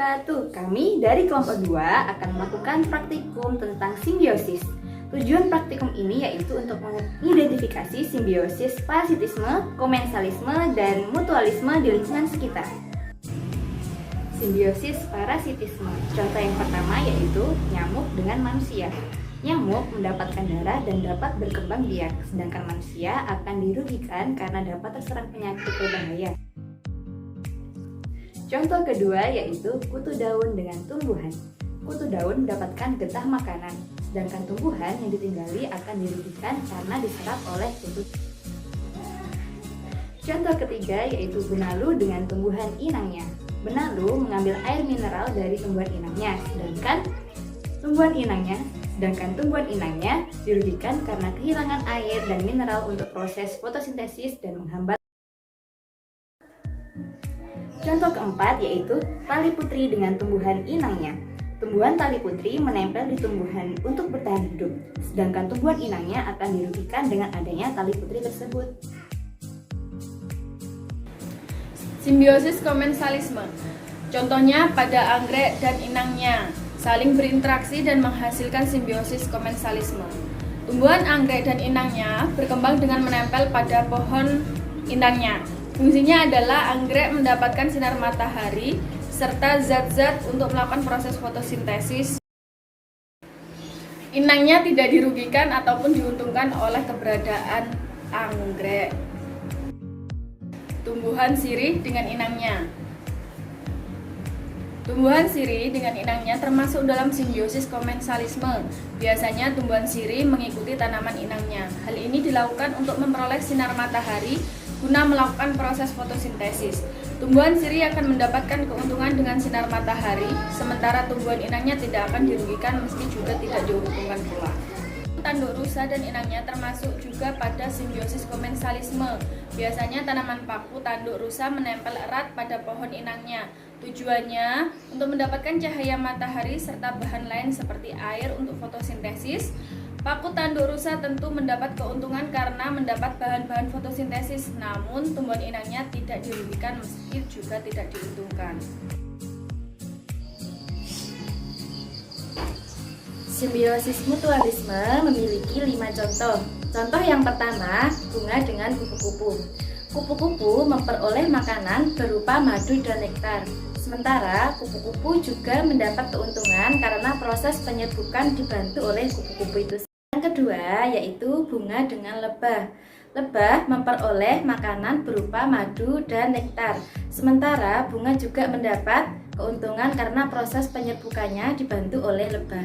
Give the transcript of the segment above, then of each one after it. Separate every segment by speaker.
Speaker 1: wabarakatuh. Kami dari kelompok 2 akan melakukan praktikum tentang simbiosis. Tujuan praktikum ini yaitu untuk mengidentifikasi simbiosis parasitisme, komensalisme, dan mutualisme di lingkungan sekitar. Simbiosis parasitisme. Contoh yang pertama yaitu nyamuk dengan manusia. Nyamuk mendapatkan darah dan dapat berkembang biak, sedangkan manusia akan dirugikan karena dapat terserang penyakit berbahaya. Contoh kedua yaitu kutu daun dengan tumbuhan. Kutu daun mendapatkan getah makanan, sedangkan tumbuhan yang ditinggali akan dirugikan karena diserap oleh kutu. Contoh ketiga yaitu benalu dengan tumbuhan inangnya. Benalu mengambil air mineral dari tumbuhan inangnya, sedangkan tumbuhan inangnya dirugikan karena kehilangan air dan mineral untuk proses fotosintesis dan menghambat. Contoh keempat yaitu tali putri dengan tumbuhan inangnya. Tumbuhan tali putri menempel di tumbuhan untuk bertahan hidup, sedangkan tumbuhan inangnya akan dirugikan dengan adanya tali putri tersebut.
Speaker 2: Simbiosis komensalisme. Contohnya pada anggrek dan inangnya saling berinteraksi dan menghasilkan simbiosis komensalisme. Tumbuhan anggrek dan inangnya berkembang dengan menempel pada pohon inangnya. Fungsinya adalah anggrek mendapatkan sinar matahari serta zat-zat untuk melakukan proses fotosintesis. Inangnya tidak dirugikan ataupun diuntungkan oleh keberadaan anggrek. Tumbuhan sirih dengan inangnya. Tumbuhan sirih dengan inangnya termasuk dalam simbiosis komensalisme. Biasanya tumbuhan sirih mengikuti tanaman inangnya. Hal ini dilakukan untuk memperoleh sinar matahari guna melakukan proses fotosintesis. Tumbuhan sirih akan mendapatkan keuntungan dengan sinar matahari, sementara tumbuhan inangnya tidak akan dirugikan meski juga tidak diuntungkan pula. Tanduk rusa dan inangnya termasuk juga pada simbiosis komensalisme. Biasanya tanaman paku tanduk rusa menempel erat pada pohon inangnya. Tujuannya untuk mendapatkan cahaya matahari serta bahan lain seperti air untuk fotosintesis. Paku tanduk rusa tentu mendapat keuntungan karena mendapat bahan-bahan fotosintesis, namun tumbuhan inangnya tidak dirugikan meski juga tidak diuntungkan.
Speaker 1: Simbiosis mutualisme memiliki 5 contoh. Contoh yang pertama, bunga dengan kupu-kupu. Kupu-kupu memperoleh makanan berupa madu dan nektar. Sementara kupu-kupu juga mendapat keuntungan karena proses penyerbukan dibantu oleh kupu-kupu itu. Yang kedua yaitu bunga dengan lebah. Lebah memperoleh makanan berupa madu dan nektar. Sementara bunga juga mendapat keuntungan karena proses penyerbukannya dibantu oleh lebah.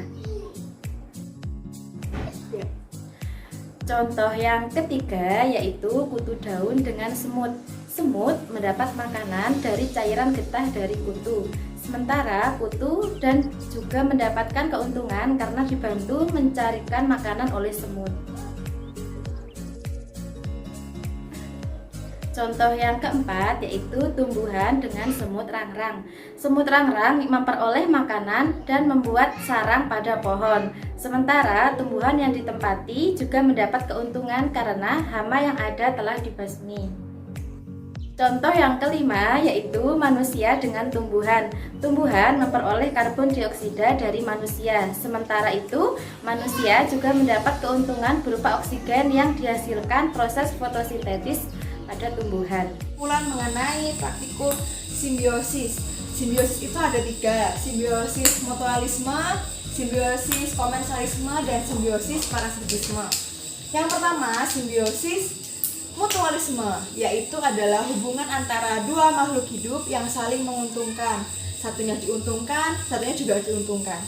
Speaker 1: Contoh yang ketiga yaitu kutu daun dengan semut. Semut mendapat makanan dari cairan getah dari kutu. Sementara kutu dan juga mendapatkan keuntungan karena dibantu mencarikan makanan oleh semut. Contoh yang keempat yaitu tumbuhan dengan semut rangrang. Semut rangrang memperoleh makanan dan membuat sarang pada pohon. Sementara tumbuhan yang ditempati juga mendapat keuntungan karena hama yang ada telah dibasmi. Contoh yang kelima yaitu manusia dengan tumbuhan. Tumbuhan memperoleh karbon dioksida dari manusia. Sementara itu, manusia juga mendapat keuntungan berupa oksigen yang dihasilkan proses fotosintesis pada tumbuhan.
Speaker 3: Kumpulan mengenai praktikum simbiosis. Simbiosis itu ada 3, simbiosis mutualisme, simbiosis komensalisme, dan simbiosis parasitisme. Yang pertama, simbiosis mutualisme, yaitu adalah hubungan antara dua makhluk hidup yang saling menguntungkan. Satunya diuntungkan, satunya juga diuntungkan.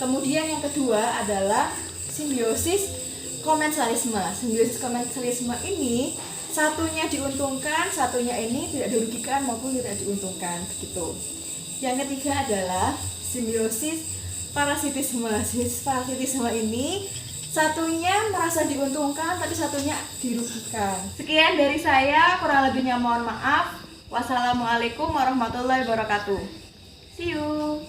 Speaker 3: Kemudian yang kedua adalah simbiosis komensalisme. Simbiosis komensalisme ini satunya diuntungkan, satunya ini tidak dirugikan maupun tidak diuntungkan, begitu. Yang ketiga adalah simbiosis parasitisme. Simbiosis parasitisme ini satunya merasa diuntungkan tapi satunya dirugikan. Sekian dari saya, kurang lebihnya mohon maaf. Wassalamualaikum warahmatullahi wabarakatuh. See you.